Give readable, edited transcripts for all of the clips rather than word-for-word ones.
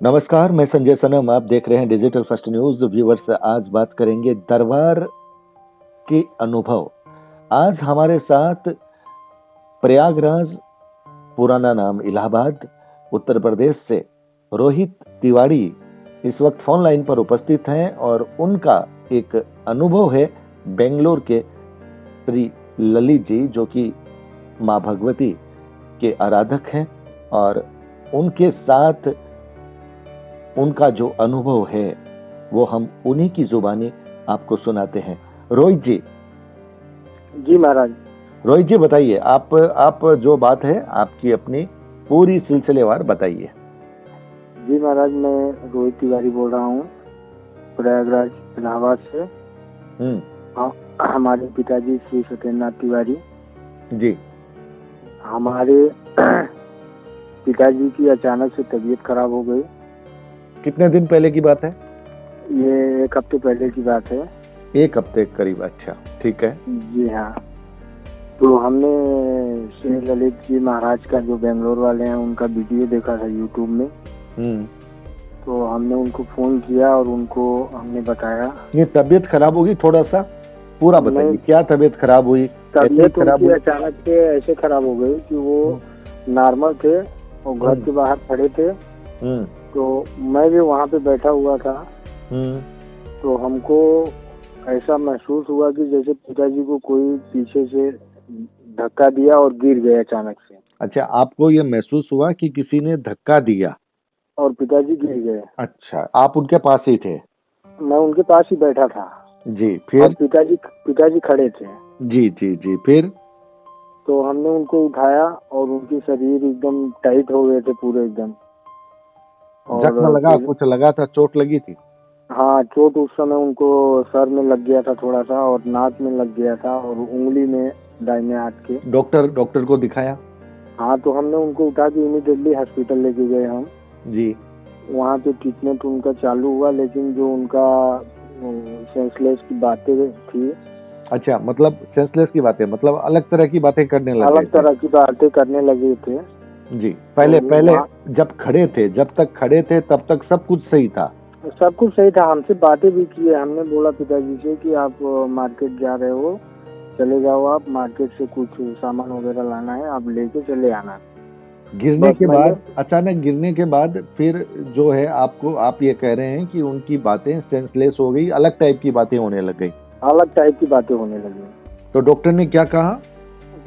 नमस्कार, मैं संजय सनम। आप देख रहे हैं डिजिटल फर्स्ट न्यूज। व्यूअर्स, आज बात करेंगे दरबार के अनुभव। आज हमारे साथ प्रयागराज, पुराना नाम इलाहाबाद, उत्तर प्रदेश से रोहित तिवारी इस वक्त फोन लाइन पर उपस्थित हैं और उनका एक अनुभव है बेंगलोर के श्री ललित जी, जो कि मां भगवती के आराधक हैं, और उनके साथ उनका जो अनुभव है वो हम उन्हीं की जुबानी आपको सुनाते हैं। रोहित जी। जी महाराज। रोहित जी बताइए, आप जो बात है आपकी अपनी पूरी सिलसिलेवार बताइए। जी महाराज, मैं रोहित तिवारी बोल रहा हूँ, प्रयागराज इलाहाबाद से। हमारे पिताजी श्री सत्यनाथ तिवारी जी। हमारे पिताजी की अचानक से तबीयत खराब हो गई। कितने दिन पहले की बात है? ये 1 हफ्ते पहले की बात है। 1 हफ्ते करीब। अच्छा, ठीक है। जी हाँ। तो हमने श्री ललित जी महाराज का, जो बेंगलोर वाले हैं, उनका वीडियो देखा था यूट्यूब में। तो हमने उनको फोन किया और उनको हमने बताया। ये तबीयत खराब होगी, थोड़ा सा पूरा बताइए, क्या तबीयत खराब हुई? तबीयत उनकी अचानक से ऐसे खराब हो गई कि वो नॉर्मल थे और घर के बाहर खड़े थे। तो मैं भी वहाँ पे बैठा हुआ था। तो हमको ऐसा महसूस हुआ कि जैसे पिताजी को कोई पीछे से धक्का दिया और गिर गए अचानक से। अच्छा, आपको ये महसूस हुआ कि किसी ने धक्का दिया और पिताजी गिर गए? अच्छा, आप उनके पास ही थे? मैं उनके पास ही बैठा था जी। फिर? और पिताजी खड़े थे। जी जी जी। फिर? तो हमने उनको उठाया और उनके शरीर एकदम टाइट हो गए थे पूरे एकदम। जख्म लगा, कुछ लगा था, चोट लगी थी? हाँ, चोट उस समय उनको सर में लग गया था थोड़ा सा, और नाक में लग गया था, और उंगली में दाहिने हाथ के। डॉक्टर को दिखाया? हाँ, तो हमने उनको उठा के इमीडिएटली हॉस्पिटल लेके गए हम। जी। वहाँ पे ट्रीटमेंट उनका चालू हुआ, लेकिन जो उनका सेंसलेस की बातें थी। अच्छा, मतलब सेंसलेस की बातें, मतलब अलग तरह की बातें करने लगे? अलग तरह की बातें करने लगे थे। जी। पहले जब खड़े थे, जब तक खड़े थे तब तक सब कुछ सही था? सब कुछ सही था। हमसे बातें भी किए। हमने बोला पिताजी से कि आप मार्केट जा रहे हो, चले जाओ, आप मार्केट से कुछ सामान वगैरह लाना है, आप लेके चले आना। गिरने के बाद, अचानक गिरने के बाद फिर जो है आप ये कह रहे हैं कि उनकी बातें सेंसलेस हो गई, अलग टाइप की बातें होने लग गई? अलग टाइप की बातें होने लगी। तो डॉक्टर ने क्या कहा?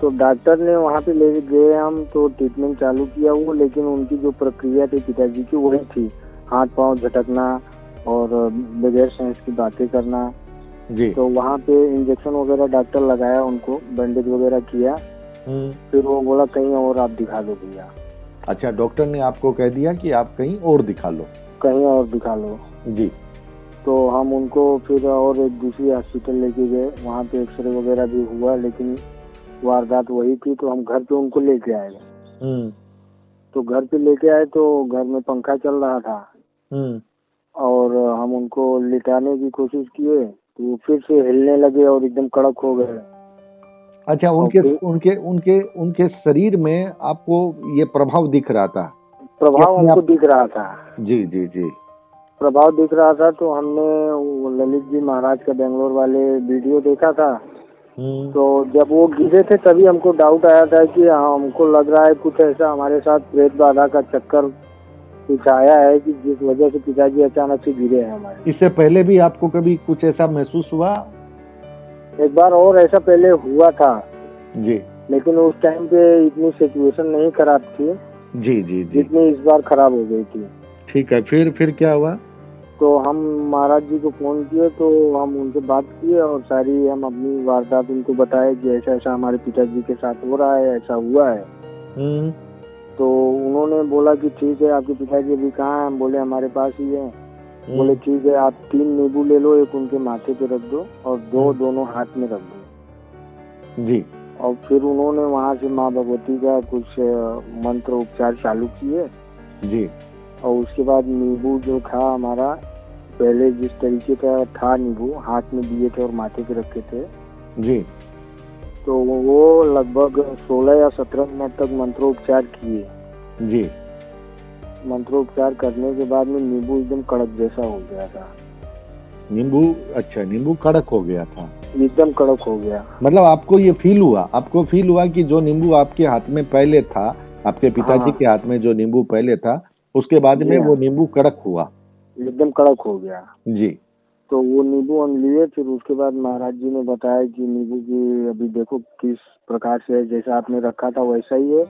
तो डॉक्टर ने वहाँ पे ले गए हम, तो ट्रीटमेंट चालू किया वो, लेकिन उनकी जो प्रक्रिया थी पिताजी की वही थी, हाथ पांव झटकना और बगैर सेंस की बातें करना। जी। तो वहाँ पे इंजेक्शन वगैरह डॉक्टर लगाया, उनको बैंडेज वगैरह किया। फिर वो बोला कहीं और आप दिखा लो भैया। अच्छा, डॉक्टर ने आपको कह दिया कि आप कहीं और दिखा लो? कहीं और दिखा लो। जी। तो हम उनको फिर और एक दूसरी हॉस्पिटल लेके गए। वहाँ पे एक्सरे वगैरह भी हुआ, लेकिन वारदात वही थी। तो हम घर पे उनको लेके आए। तो घर पे लेके आए तो घर में पंखा चल रहा था, और हम उनको लिटाने की कोशिश किए तो वो फिर से हिलने लगे और एकदम कड़क हो गए। अच्छा, उनके शरीर में आपको ये प्रभाव दिख रहा था? प्रभाव हमको दिख रहा था। जी जी जी। प्रभाव दिख रहा था। तो हमने ललित जी महाराज का बेंगलोर वाले वीडियो देखा था। तो जब वो गिरे थे तभी हमको डाउट आया था कि हमको लग रहा है कुछ ऐसा हमारे साथ प्रेत बाधा का चक्कर कुछ आया है, कि जिस वजह से पिताजी अचानक से गिरे हैं हमारे। इससे पहले भी आपको कभी कुछ ऐसा महसूस हुआ? एक बार और ऐसा पहले हुआ था जी, लेकिन उस टाइम पे इतनी सिचुएशन नहीं खराब थी जी जी जी, जितनी इस बार खराब हो गई थी। ठीक है। फिर क्या हुआ? तो हम महाराज जी को फोन किए, तो हम उनसे बात किए और सारी हम अपनी वारदात उनको बताए कि ऐसा ऐसा हमारे पिताजी के साथ हो रहा है, ऐसा हुआ है। तो उन्होंने बोला कि ठीक है, आपके पिताजी अभी कहाँ है? हम बोले हमारे पास ही है। बोले ठीक है, आप 3 नींबू ले लो, एक उनके माथे पे रख दो और 2 दोनों हाथ में रख दो। जी। और फिर उन्होंने वहाँ से माँ भगवती का कुछ मंत्र उपचार चालू किए। जी। और उसके बाद नींबू जो था हमारा, पहले जिस तरीके का था नींबू, हाथ में दिए थे और माथे पे रखे थे। जी। तो वो लगभग 16 या 17 मिनट तक मंत्रोपचार किए। जी। मंत्रोपचार करने के बाद में नींबू एकदम कड़क जैसा हो गया था। नींबू, अच्छा नींबू कड़क हो गया था, एकदम कड़क हो गया। मतलब आपको ये फील हुआ कि जो नींबू आपके हाथ में पहले था, आपके पिताजी के हाथ में जो नींबू पहले था, उसके बाद में वो नींबू कड़क हुआ, एकदम कड़क हो गया जी। तो वो नींबू हम लिए। फिर उसके बाद महाराज जी ने बताया कि नींबू की अभी देखो किस प्रकार से है, जैसा आपने रखा था वैसा ही है।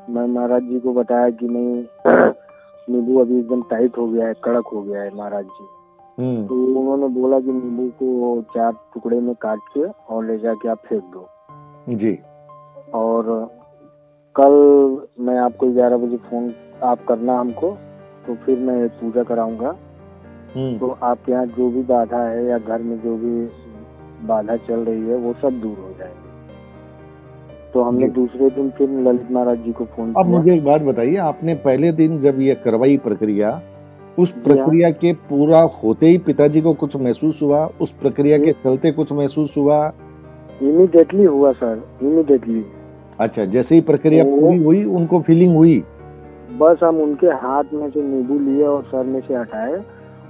मैं महाराज जी को बताया कि नहीं नींबू अभी एकदम टाइट हो गया है, कड़क हो गया है महाराज जी। तो उन्होंने बोला कि नींबू को 4 टुकड़े में काट के और ले जाके आप फेंक दो, जी। और कल मैं आपको 11 बजे फोन आप करना हमको, तो फिर मैं पूजा कराऊंगा। तो आपके यहाँ जो भी बाधा है या घर में जो भी बाधा चल रही है वो सब दूर हो जाएगी। तो हमने दूसरे दिन फिर ललित महाराज जी को फोन किया। अब मुझे एक बात बताइए, आपने पहले दिन जब ये करवाई प्रक्रिया, उस प्रक्रिया के पूरा होते ही पिताजी को कुछ महसूस हुआ? उस प्रक्रिया के चलते कुछ महसूस हुआ? इमीडिएटली हुआ सर, इमीडिएटली। अच्छा, जैसे ही प्रक्रिया पूरी हुई उनको फीलिंग हुई? बस हम उनके हाथ में से नींबू लिए और सर में से हटाए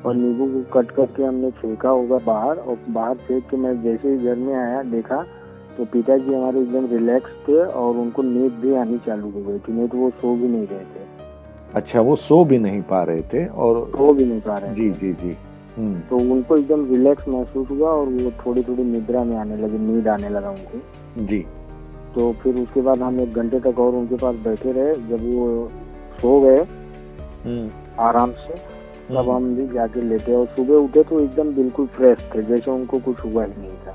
और नींबू को कट करके हमने फेंका होगा बाहर, और बाहर फेंक के मैं जैसे ही घर में आया देखा तो पिताजी हमारे एकदम रिलैक्स थे और उनको नींद भी आनी चालू हो गई थी, नहीं तो वो सो भी नहीं रहे थे। अच्छा, वो सो भी नहीं पा रहे थे? और सो भी नहीं पा रहे जी जी जी। तो उनको एकदम रिलैक्स महसूस हुआ और वो थोड़ी थोड़ी निद्रा में आने लगे, नींद आने लगा उनको, जी। तो फिर उसके बाद हम 1 घंटे तक और उनके पास बैठे रहे। जब वो सो गए आराम से, तब हम भी जाके लेटे और सुबह उठे तो एकदम बिल्कुल फ्रेश थे, जैसे उनको कुछ हुआ ही नहीं था।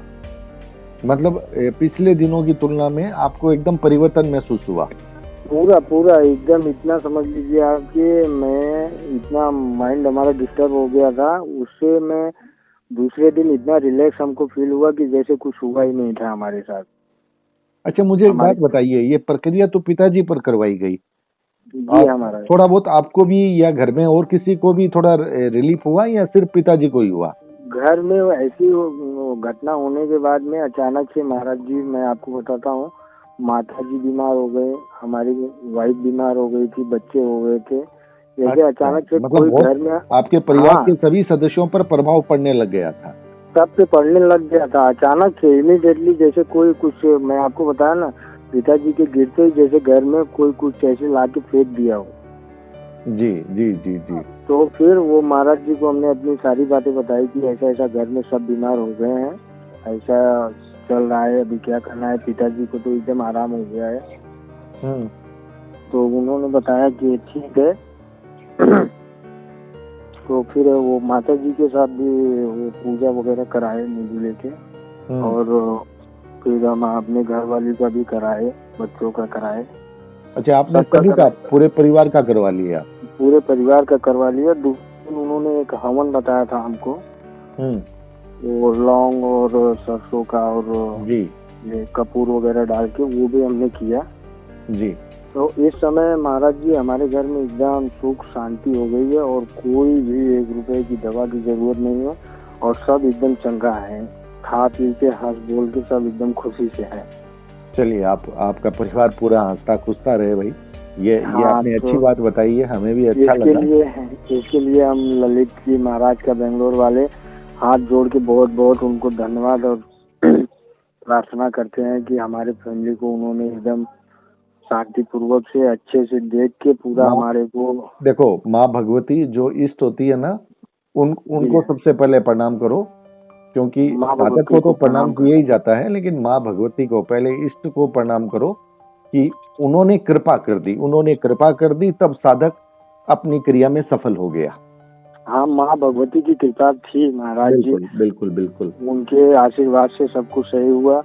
मतलब पिछले दिनों की तुलना में आपको एकदम परिवर्तन महसूस हुआ? पूरा एकदम, इतना समझ लीजिए आप कि मैं इतना माइंड हमारा डिस्टर्ब हो गया था, उससे मैं दूसरे दिन इतना रिलैक्स हमको फील हुआ कि जैसे कुछ हुआ ही नहीं था हमारे साथ। अच्छा, मुझे एक बात बताइए, ये प्रक्रिया तो पिताजी पर करवाई गई, जी हमारा थोड़ा बहुत आपको भी या घर में और किसी को भी थोड़ा रिलीफ हुआ या सिर्फ पिताजी को ही हुआ? घर में ऐसी घटना होने के बाद में अचानक से महाराज जी, मैं आपको बताता हूँ, माता जी बीमार हो गए, हमारी वाइफ बीमार हो गई थी, बच्चे हो गए थे, जैसे अचानक से मतलब कोई घर में आपके परिवार के सभी सदस्यों पर प्रभाव पड़ने लग गया था? सब पे पड़ने लग गया था अचानक से, इमीडिएटली, जैसे कोई कुछ, मैं आपको बताया ना, पिताजी के गिरते ही जैसे घर में कोई कुछ ऐसे ला के फेंक दिया हो। जी जी जी जी। तो फिर वो महाराज जी को हमने अपनी सारी बातें बताई कि ऐसा ऐसा घर में सब बीमार हो गए हैं, ऐसा चल रहा है, अभी क्या करना है, पिताजी को तो एकदम आराम हो गया है। तो उन्होंने बताया कि ठीक है। तो फिर वो माता जी के साथ भी वो पूजा वगैरह कराए नींबू लेके, और फिर हम अपने घर वाली का भी कराए, बच्चों का कराए। अच्छा, आपने सभी का, पूरे परिवार का करवा लिया? पूरे परिवार का करवा लिया। दूसरे उन्होंने एक हवन बताया था हमको, वो लौंग और सरसों का और जी ये कपूर वगैरह डाल के, वो भी हमने किया, जी। तो इस समय महाराज जी हमारे घर में एकदम सुख शांति हो गई है और कोई भी 1 रुपए की दवा की जरूरत नहीं है और सब एकदम चंगा है, खा पी के हंस बोल के सब एकदम खुशी से है। चलिए, आपका परिवार पूरा हंसता खुशता रहे भाई, ये आपने अच्छी बात बताई है, हमें भी अच्छा लगा। इसके लिए हम ललित जी महाराज का बेंगलोर वाले हाथ जोड़ के बहुत बहुत उनको धन्यवाद और प्रार्थना करते हैं कि हमारे फैमिली को उन्होंने एकदम शांति पूर्वक से अच्छे से देख के पूरा हमारे को। देखो, माँ भगवती जो इष्ट होती है ना, उनको सबसे पहले प्रणाम करो, क्योंकि साधक को तो प्रणाम किया ही जाता है, लेकिन माँ भगवती को पहले, इष्ट को प्रणाम करो कि उन्होंने कृपा कर दी, तब साधक अपनी क्रिया में सफल हो गया। हाँ, माँ भगवती की कृपा थी महाराज जी, बिल्कुल बिल्कुल, उनके आशीर्वाद से सब कुछ सही हुआ।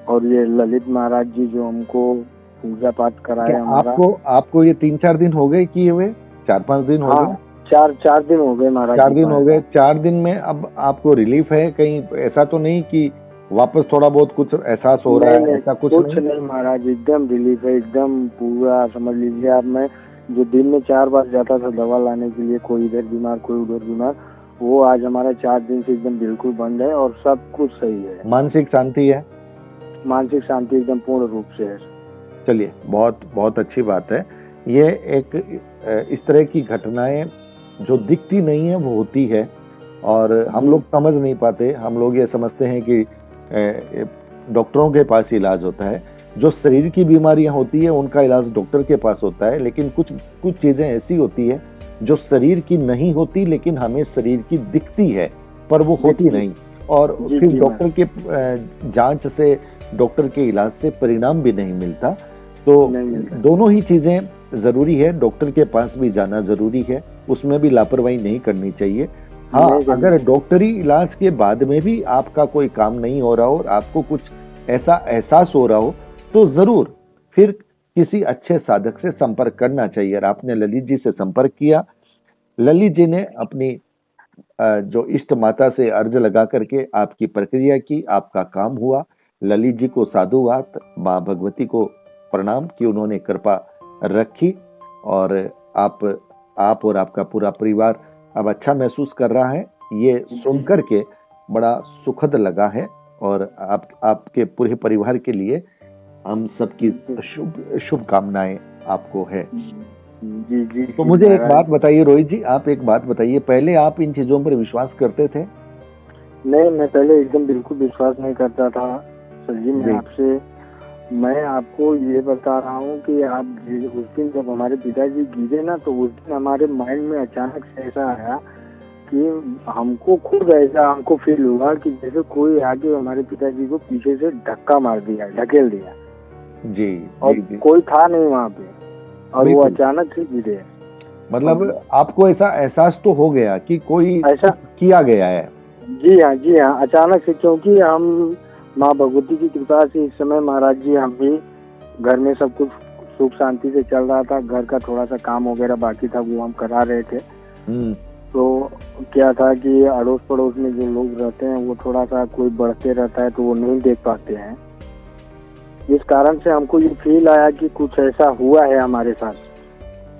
और ये ललित महाराज जी जो हमको पूजा पाठ कराया हमारा, आपको ये 3-4 दिन हो गए किए हुए? 4-5 दिन हो गए? 4 दिन हो गए महाराज, 4 दिन हो गए। 4 दिन में अब आपको रिलीफ है? कहीं ऐसा तो नहीं कि वापस थोड़ा बहुत कुछ एहसास हो रहा है? ऐसा कुछ नहीं महाराज, एकदम रिलीफ है, एकदम पूरा। समझ लीजिए आप, मैं जो दिन में 4 बार जाता था दवा लाने के लिए, कोई इधर बीमार कोई उधर बीमार, वो आज हमारा 4 दिन से एकदम बिल्कुल बंद है और सब कुछ सही है। मानसिक शांति है? मानसिक शांति एकदम पूर्ण रूप से है। चलिए, बहुत बहुत अच्छी बात है। ये एक इस तरह की घटनाएं जो दिखती नहीं है वो होती है और हम लोग समझ नहीं पाते। हम लोग ये समझते हैं कि डॉक्टरों के पास इलाज होता है। जो शरीर की बीमारियां होती है उनका इलाज डॉक्टर के पास होता है, लेकिन कुछ चीजें ऐसी होती है जो शरीर की नहीं होती लेकिन हमें शरीर की दिखती है पर वो होती नहीं, और फिर डॉक्टर के जांच से, डॉक्टर के इलाज से परिणाम भी नहीं मिलता। तो दोनों ही चीजें जरूरी है। डॉक्टर के पास भी जाना जरूरी है, उसमें भी लापरवाही नहीं करनी चाहिए। हाँ, अगर डॉक्टरी इलाज के बाद में भी आपका कोई काम नहीं हो रहा हो और आपको कुछ ऐसा एहसास हो रहा हो तो जरूर फिर किसी अच्छे साधक से संपर्क करना चाहिए। और आपने ललित जी से संपर्क किया। ललित जी ने अपनी जो इष्ट माता से अर्ज लगा करके आपकी प्रक्रिया की, आपका काम हुआ। ललित जी को साधुवाद, माँ भगवती को प्रणाम कि उन्होंने कृपा रखी और आप और आपका पूरा परिवार अब अच्छा महसूस कर रहा है। ये सुनकर के बड़ा सुखद लगा है और आपके पूरे परिवार के लिए हम सबकी शुभकामनाएं आपको है। जी। तो मुझे एक बात बताइए रोहित जी, आप एक बात बताइए, पहले आप इन चीजों पर विश्वास करते थे? नहीं, मैं पहले एकदम बिल्कुल विश्वास नहीं करता था सर जी। मैं आपको ये बता रहा हूँ कि आप उस दिन जब हमारे पिताजी गिरे ना, तो उस दिन हमारे माइंड में अचानक से ऐसा आया कि हमको खुद ऐसा हमको फील हुआ कि जैसे कोई आगे हमारे पिताजी को पीछे से धक्का मार दिया, ढकेल दिया। जी। और जी। कोई था नहीं वहाँ पे और वो अचानक से गिरे। मतलब आपको ऐसा एहसास तो हो गया कि कोई ऐसा किया गया है? जी हाँ, अचानक से, क्योंकि हम माँ भगवती की कृपा से इस समय महाराज जी हम भी घर में सब कुछ सुख शांति से चल रहा था। घर का थोड़ा सा काम वगैरह बाकी था वो हम करा रहे थे। तो क्या था कि अड़ोस पड़ोस में जो लोग रहते हैं वो थोड़ा सा कोई बढ़ते रहता है तो वो नहीं देख पाते हैं। इस कारण से हमको ये फील आया कि कुछ ऐसा हुआ है हमारे साथ।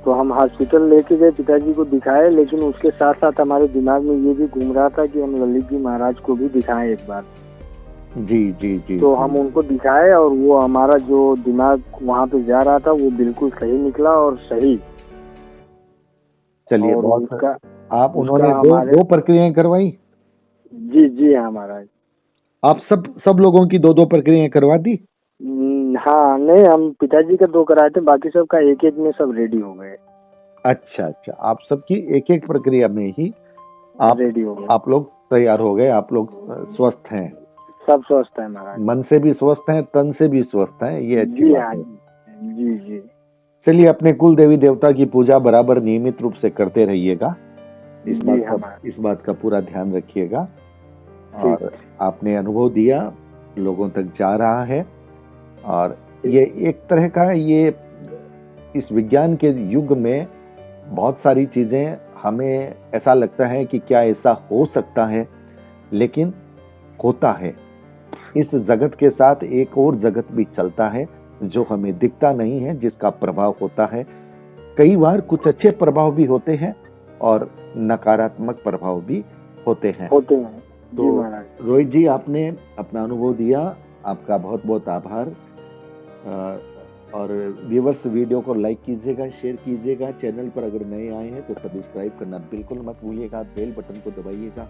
तो हम हॉस्पिटल लेके गए, पिताजी को दिखाए, लेकिन उसके साथ साथ हमारे दिमाग में ये भी घूम रहा था कि हम ललित जी महाराज को भी दिखाएं एक बार। जी। तो हम उनको दिखाए और वो हमारा जो दिमाग वहाँ पे जा रहा था वो बिल्कुल सही निकला और सही। चलिए, बहुत आप उन्होंने दो प्रक्रियाएं करवाई? जी हाँ महाराज। आप सब लोगों की दो प्रक्रियाएं करवा दी? हाँ, नहीं, हम पिताजी का 2 कराए थे, बाकी सबका एक में सब रेडी हो गए। अच्छा, आप सबकी एक प्रक्रिया में ही आप रेडी हो गए, आप लोग तैयार हो गए, आप लोग स्वस्थ हैं? सब स्वस्थ है महाराज। मन से भी स्वस्थ हैं, तन से भी स्वस्थ हैं, ये अच्छी बात है। जी। चलिए, अपने कुल देवी देवता की पूजा बराबर नियमित रूप से करते रहिएगा। इस बात का पूरा ध्यान रखिएगा। और आपने अनुभव दिया, लोगों तक जा रहा है और ये एक तरह का, ये इस विज्ञान के युग में बहुत सारी चीजें हमें ऐसा लगता है कि क्या ऐसा हो सकता है, लेकिन होता है। इस जगत के साथ एक और जगत भी चलता है जो हमें दिखता नहीं है, जिसका प्रभाव होता है। कई बार कुछ अच्छे प्रभाव भी होते हैं और नकारात्मक प्रभाव भी होते हैं। तो रोहित जी, आपने अपना अनुभव दिया, आपका बहुत बहुत आभार। और व्यूअर्स, वीडियो को लाइक कीजिएगा, शेयर कीजिएगा। चैनल पर अगर नए आए हैं तो सब्सक्राइब करना बिल्कुल मत भूलिएगा, बेल बटन को दबाइएगा।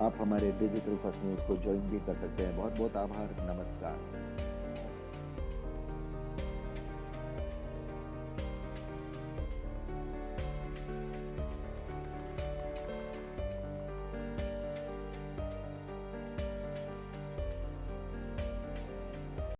आप हमारे डिजिटल फर्स्ट न्यूज को ज्वाइन भी कर सकते हैं। बहुत बहुत आभार, नमस्कार।